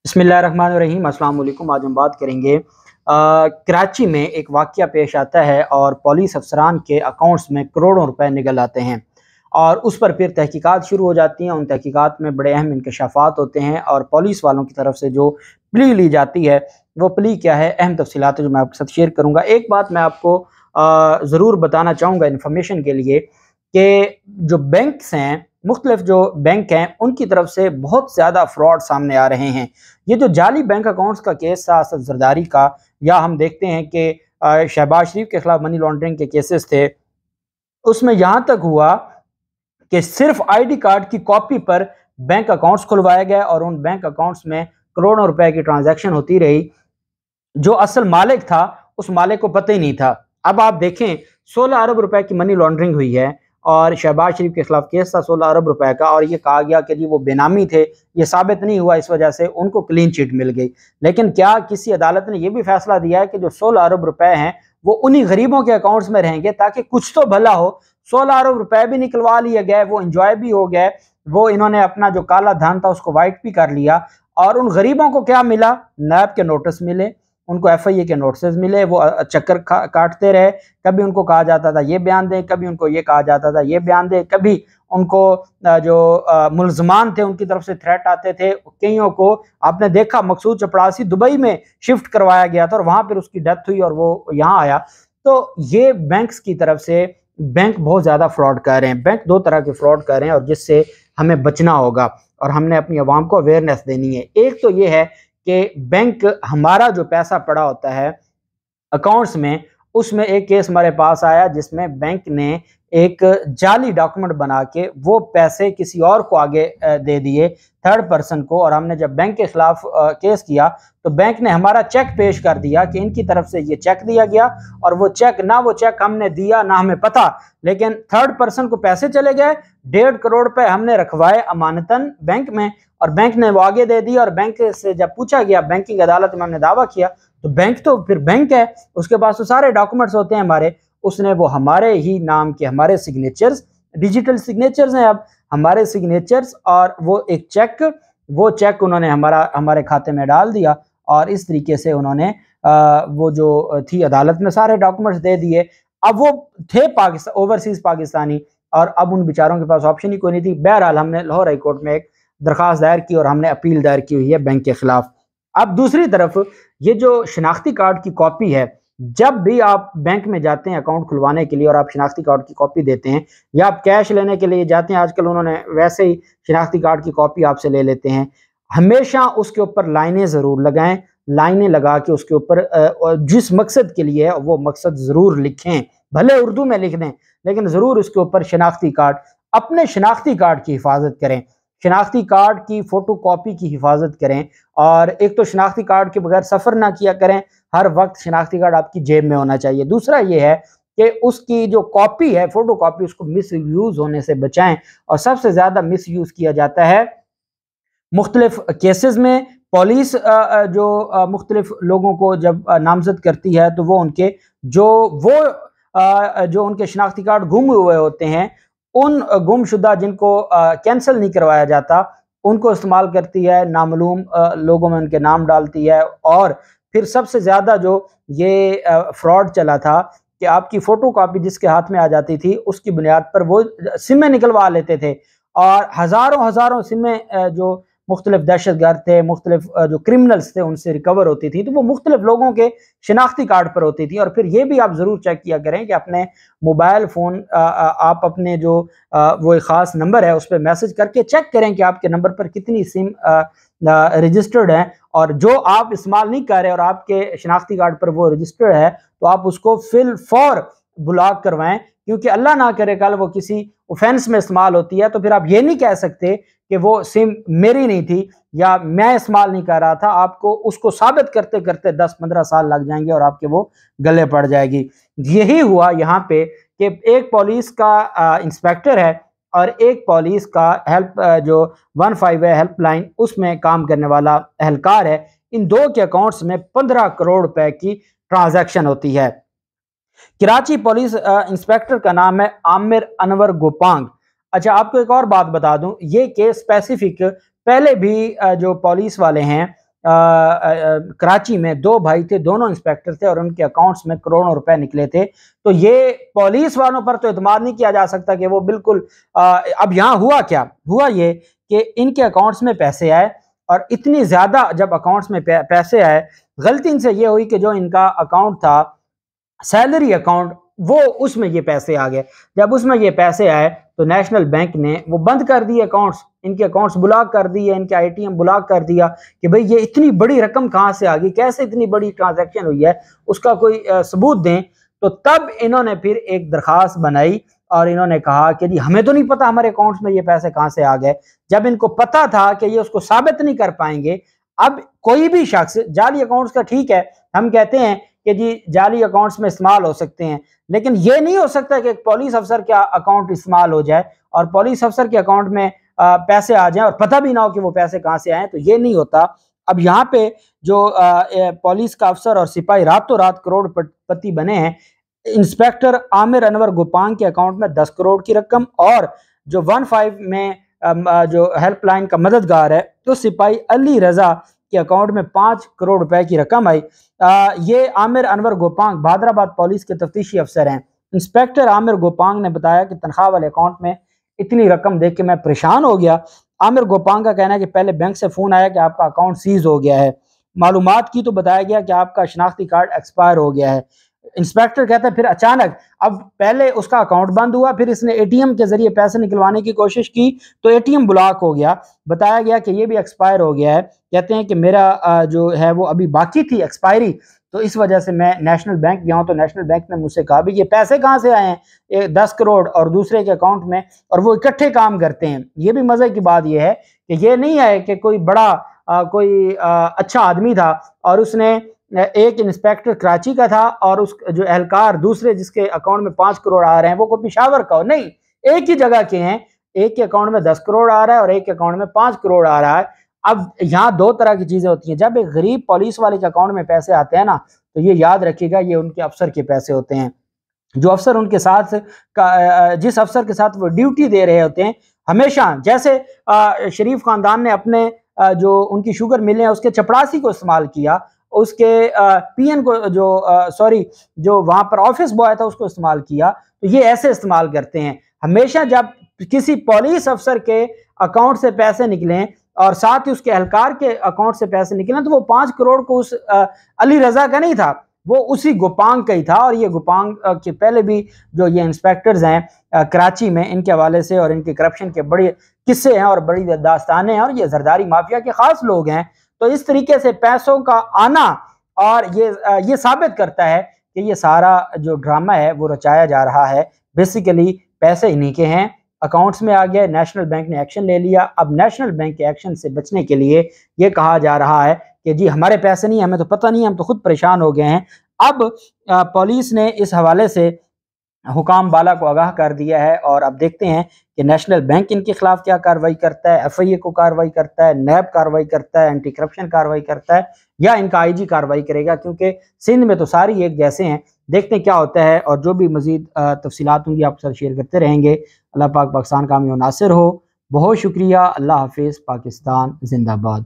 बिस्मिल्लाहिर्रहमानिर्रहीम। अस्सलाम वालेकुम। आज हम बात करेंगे कराची में एक वाक़या पेश आता है और पुलिस अफसरान के अकाउंट्स में करोड़ों रुपए निकल आते हैं और उस पर फिर तहकीकात शुरू हो जाती हैं। उन तहकीकात में बड़े अहम इंकशाफात होते हैं और पुलिस वालों की तरफ से जो प्ली ली जाती है वो प्ली क्या है, अहम तफसीलात जो मैं आपके साथ शेयर करूँगा। एक बात मैं आपको ज़रूर बताना चाहूँगा इन्फॉर्मेशन के लिए कि जो बैंक्स हैं, मुख्तलिफ जो बैंक हैं, उनकी तरफ से बहुत ज़्यादा फ्रॉड सामने आ रहे हैं। ये जो जाली बैंक अकाउंट्स का केस था असद जरदारी का, या हम देखते हैं कि शहबाज शरीफ के खिलाफ मनी लॉन्ड्रिंग के केसेस थे, उसमें यहाँ तक हुआ कि सिर्फ आईडी कार्ड की कॉपी पर बैंक अकाउंट्स खुलवाया गया और उन बैंक अकाउंट्स में करोड़ों रुपए की ट्रांजैक्शन होती रही। जो असल मालिक था उस मालिक को पता ही नहीं था। अब आप देखें 16 अरब रुपए की मनी लॉन्ड्रिंग हुई है और शहबाज शरीफ के खिलाफ केस था 16 अरब रुपए का, और ये कहा गया कि जी वो बेनामी थे, ये साबित नहीं हुआ, इस वजह से उनको क्लीन चिट मिल गई। लेकिन क्या किसी अदालत ने यह भी फैसला दिया है कि जो 16 अरब रुपए हैं वो उन्हीं गरीबों के अकाउंट्स में रहेंगे ताकि कुछ तो भला हो। 16 अरब रुपए भी निकलवा लिए गए, वो इंजॉय भी हो गए, वो इन्होंने अपना जो काला धन था उसको वाइट भी कर लिया। और उन गरीबों को क्या मिला? नैब के नोटिस मिले, उनको FIA के नोटिस मिले, वो चक्कर काटते रहे। कभी उनको कहा जाता था ये बयान दें, कभी उनको ये कहा जाता था ये बयान दें, कभी उनको जो मुल्ज़मान थे उनकी तरफ से थ्रेट आते थे। कईयों को आपने देखा मकसूद चपड़ासी दुबई में शिफ्ट करवाया गया था और वहाँ पर उसकी डेथ हुई और वो यहाँ आया। तो ये बैंक्स की तरफ से बैंक बहुत ज़्यादा फ्रॉड कर रहे हैं। बैंक दो तरह के फ्रॉड कर रहे हैं और जिससे हमें बचना होगा और हमने अपनी आवाम को अवेयरनेस देनी है। एक तो ये है कि बैंक हमारा जो पैसा पड़ा होता है अकाउंट्स में, उसमें एक केस हमारे पास आया जिसमें बैंक ने एक जाली डॉक्यूमेंट बना के वो पैसे किसी और को आगे दे दिए, थर्ड पर्सन को। और हमने जब बैंक के खिलाफ केस किया तो बैंक ने हमारा चेक पेश कर दिया कि इनकी तरफ से ये चेक दिया गया, और वो चेक हमने दिया ना हमें पता, लेकिन थर्ड पर्सन को पैसे चले गए। 1.5 करोड़ रुपए हमने रखवाए अमानतन बैंक में और बैंक ने वो आगे दे दी। और बैंक से जब पूछा गया, बैंकिंग अदालत में हमने दावा किया, तो बैंक तो फिर बैंक है, उसके पास तो सारे डॉक्यूमेंट्स होते हैं हमारे। उसने वो हमारे ही नाम के, हमारे सिग्नेचर्स, डिजिटल सिग्नेचर्स हैं अब हमारे सिग्नेचर्स, और वो एक चेक उन्होंने हमारे खाते में डाल दिया। और इस तरीके से उन्होंने वो जो थी अदालत में सारे डॉक्यूमेंट्स दे दिए। अब वो थे ओवरसीज पाकिस्तानी और अब उन बेचारों के पास ऑप्शन ही कोई नहीं थी। बहरहाल हमने लाहौर हाई कोर्ट में एक दरख्वास्त दायर की और हमने अपील दायर की हुई है बैंक के खिलाफ। अब दूसरी तरफ ये जो शनाख्ती कार्ड की कॉपी है, जब भी आप बैंक में जाते हैं अकाउंट खुलवाने के लिए और आप शनाख्ती कार्ड की कॉपी देते हैं या आप कैश लेने के लिए जाते हैं, आजकल उन्होंने वैसे ही शनाख्ती कार्ड की कॉपी आपसे ले लेते हैं। हमेशा उसके ऊपर लाइनें ज़रूर लगाएं, लाइनें लगा के उसके ऊपर जिस मकसद के लिए है वो मकसद ज़रूर लिखें, भले उर्दू में लिख दें लेकिन ज़रूर उसके ऊपर शनाख्ती कार्ड, अपने शनाख्ती कार्ड की हिफाजत करें, शनाख्ती कार्ड की फ़ोटो कॉपी की हिफाजत करें। और एक तो शनाख्ती कार्ड के बगैर सफ़र ना किया करें, हर वक्त शनाख्ती कार्ड आपकी जेब में होना चाहिए। दूसरा ये है कि उसकी जो कॉपी है, फ़ोटो कॉपी, उसको मिस यूज़ होने से बचाएं। और सबसे ज़्यादा मिस यूज़ किया जाता है मुख्तलिफ केसेस में। पुलिस जो मुख्तलिफ लोगों को जब नामजद करती है तो वो उनके जो उनके शनाख्ती कार्ड गुम हुए होते हैं, उन गुमशुदा जिनको कैंसिल नहीं करवाया जाता, उनको इस्तेमाल करती है, नामालूम लोगों में उनके नाम डालती है। और फिर सबसे ज़्यादा जो ये फ्रॉड चला था कि आपकी फ़ोटो कॉपी जिसके हाथ में आ जाती थी उसकी बुनियाद पर वो सिमें निकलवा लेते थे और हज़ारों सिमें जो मुख्तलिफ दहशतगर्द थे, मुख्तलिफ जो क्रिमिनल्स थे उनसे रिकवर होती थी, तो वो मुख्तलिफ लोगों के शनाख्ती कार्ड पर होती थी। और फिर ये भी आप ज़रूर चेक किया करें कि अपने मोबाइल फ़ोन आप अपने जो वो एक ख़ास नंबर है उस पर मैसेज करके चेक करें कि आपके नंबर पर कितनी सिम रजिस्टर्ड है, और जो आप इस्तेमाल नहीं कर रहे और आपके शनाख्ती कार्ड पर वो रजिस्टर्ड है तो आप उसको फिल फॉर ब्लॉक करवाएं, क्योंकि अल्लाह ना करे कल वो किसी ऑफेंस में इस्तेमाल होती है तो फिर आप ये नहीं कह सकते कि वो सिम मेरी नहीं थी या मैं इस्तेमाल नहीं कर रहा था। आपको उसको साबित करते करते 10-15 साल लग जाएंगे और आपके वो गले पड़ जाएगी। यही हुआ यहाँ पे कि एक पुलिस का इंस्पेक्टर है और एक पुलिस का जो 15 है हेल्पलाइन, उसमें काम करने वाला एहलकार है। इन दो के अकाउंट्स में 15 करोड़ रुपए की ट्रांजैक्शन होती है। कराची पुलिस इंस्पेक्टर का नाम है आमिर अनवर गोपांग। अच्छा, आपको एक और बात बता दूं, ये केस स्पेसिफिक पहले भी जो पुलिस वाले हैं کراچی میں 2 بھائی تھے، دونوں انسپیکٹر تھے اور ان کے اکاؤنٹس میں کروڑوں روپے نکلے تھے۔ تو یہ پولیس والوں پر تو اعتماد نہیں کیا جا سکتا کہ وہ بالکل اب یہاں ہوا یہ کہ ان کے اکاؤنٹس میں پیسے آئے، اور اتنی زیادہ جب اکاؤنٹس میں پیسے آئے، غلطی ان سے یہ ہوئی کہ جو ان کا اکاؤنٹ تھا سیلری اکاؤنٹ، وہ اس میں یہ پیسے آ گئے۔ جب اس میں یہ پیسے آئے تو نیشنل بینک نے وہ بند کر دیے اکاؤنٹس، ان کے اکاؤنٹس بلاک کر دیے، ان کے ITM بلاک کر دیا کہ بھئی یہ اتنی بڑی رقم کہاں سے آ گئی، کیسے اتنی بڑی ٹرانزیکشن ہوئی ہے، اس کا کوئی ثبوت دیں۔ تو تب انہوں نے پھر ایک درخواست بنائی اور انہوں نے کہا کہ جی ہمیں تو نہیں پتا ہمارے اکاؤنٹس میں یہ پیسے کہاں سے آ گئے۔ جب ان کو پتا تھا کہ یہ اس کو ثابت نہیں کر پائیں گے، اب کوئی بھی شخص جعلی اکاؤنٹس کا ٹھیک ہے، ہم کہتے ہیں کہ جی جعلی اکاؤنٹس میں استعمال ہو سکتے ہیں، لیکن یہ نہیں ہو سکتا کہ ایک پولیس افسر کا اکاؤنٹ استعمال ہو جائے اور پولیس افسر کے اکاؤنٹ میں پیسے آ جائیں اور پتہ بھی نہ ہو کہ وہ پیسے کہاں سے آئیں، تو یہ نہیں ہوتا۔ اب یہاں پہ جو پولیس کا افسر اور سپاہی راتوں رات کروڑ پتی بنے ہیں، انسپیکٹر عامر انور گوپانگ کے اکاؤنٹ میں 10 کروڑ کی رقم، اور جو 15 میں جو ہیلپ لائن کا مددگار ہے تو سپاہی علی رضا کے اکاؤنٹ میں 5 کروڑ روپے کی رقم آئی۔ یہ عامر انور گوپانگ بہادر آباد پولیس کے تفتیشی افسر ہیں۔ انسپیکٹر عامر گوپانگ نے بتایا کہ تنخواہ والے اکاؤنٹ میں اتنی رقم دیکھ کے میں پریشان ہو گیا۔ عامر گوپانگ کا کہنا ہے کہ پہلے بینک سے فون آیا کہ آپ کا اکاؤنٹ سیز ہو گیا ہے، معلومات کی تو بتایا گیا کہ آپ کا شناختی کارڈ ایکسپائر ہو گیا ہے۔ انسپیکٹر کہتا ہے پھر اچانک اب پہلے اس کا اکاؤنٹ بند ہوا، پھر اس نے ATM کے ذریعے پیسے نکلوانے کی کوشش کی تو ATM بلاک ہو گیا، بتایا گیا کہ یہ بھی ایکسپائر ہو گیا ہے۔ کہتے ہیں کہ میرا جو ہے وہ ابھی باقی تھی ایکسپائری، تو اس وجہ سے میں نیشنل بینک گیا ہوں، تو نیشنل بینک نے مجھ سے کہا بھی یہ پیسے کہاں سے آئے ہیں 10 کروڑ اور دوسرے کے اکاؤنٹ میں، اور وہ اکٹھے کام کرتے ہیں۔ یہ بھی مزے کی بات یہ ہے کہ یہ نہیں ہے کہ کوئی بڑا کوئی اچھا آدمی تھا اور اس نے ایک انسپیکٹر کراچی کا تھا اور اس جو اہلکار دوسرے جس کے اکاؤنٹ میں 5 کروڑ آ رہے ہیں وہ کوئی پشاور کا ہو، نہیں، ایک ہی جگہ کے ہیں، ایک کے اکاؤنٹ میں 10 کروڑ آ رہا ہے اور ایک کے اکاؤنٹ میں 5 کروڑ آ رہا ہے۔ اب یہاں 2 طرح کی چیزیں ہوتی ہیں، جب ایک غریب پولیس والے کے اکاؤنٹ میں پیسے آتے ہیں نا تو یہ یاد رکھیے گا یہ ان کے افسر کے پیسے ہوتے ہیں، جو افسر ان کے ساتھ جس افسر کے ساتھ وہ ڈیوٹی دے رہے ہوتے ہیں، ہمیشہ جیسے شریف خاندان نے اپنے جو ان کی شوگر ملیں ہیں اس کے چپڑاسی کو استعمال کیا، اس کے PN کو جو وہاں پر آفس بوائے تھا اس کو استعمال کیا، تو یہ ایسے استعمال کرتے ہیں۔ ہمیشہ جب کسی پولیس افسر کے اکاؤنٹ سے پیسے نکلیں اور ساتھ ہی اس کے اہلکار کے اکاؤنٹ سے پیسے نکلیں تو وہ 5 کروڑ کو اس علی رضا کا نہیں تھا، وہ اسی گوپانگ کا ہی تھا۔ اور یہ گوپانگ کے پہلے بھی جو یہ انسپیکٹرز ہیں کراچی میں، ان کے حوالے سے اور ان کے کرپشن کے بڑے قصے ہیں اور بڑی داستانیں ہیں، اور یہ زرداری مافیا کے خاص لوگ ہیں۔ تو اس طریقے سے پیسوں کا آنا، اور یہ ثابت کرتا ہے کہ یہ سارا جو ڈرامہ ہے وہ رچایا جا رہا ہے۔ بیسیکلی پیسے انہی کے ہیں، اکاؤنٹس میں آ گئے، نیشنل بینک نے ایکشن لے لیا۔ اب نیشنل بینک کے ایکشن سے بچنے کے لیے یہ کہا جا رہا ہے کہ جی ہمارے پیسے نہیں، ہمیں تو پتہ نہیں، ہم تو خود پریشان ہو گئے ہیں۔ اب پولیس نے اس حوالے سے حکام بالا کو آگاہ کر دیا ہے، اور اب دیکھتے ہیں کہ نیشنل بینک ان کے خلاف کیا کارروائی کرتا ہے، FIA کو کارروائی کرتا ہے، نیب کارروائی کرتا ہے، اینٹی کرپشن کارروائی کرتا ہے، یا ان کا IG کارروائی کرے گا، کیونکہ سندھ میں تو ساری ایک جیسے ہیں۔ دیکھتے ہیں کیا ہوتا ہے، اور جو بھی مزید تفصیلات ہوں گی آپ کے ساتھ شیئر کرتے رہیں گے۔ اللہ پاک پاکستان کامیاب و ناصر ہو۔ بہت شکریہ، اللہ حافظ، پاکستان زندہ باد۔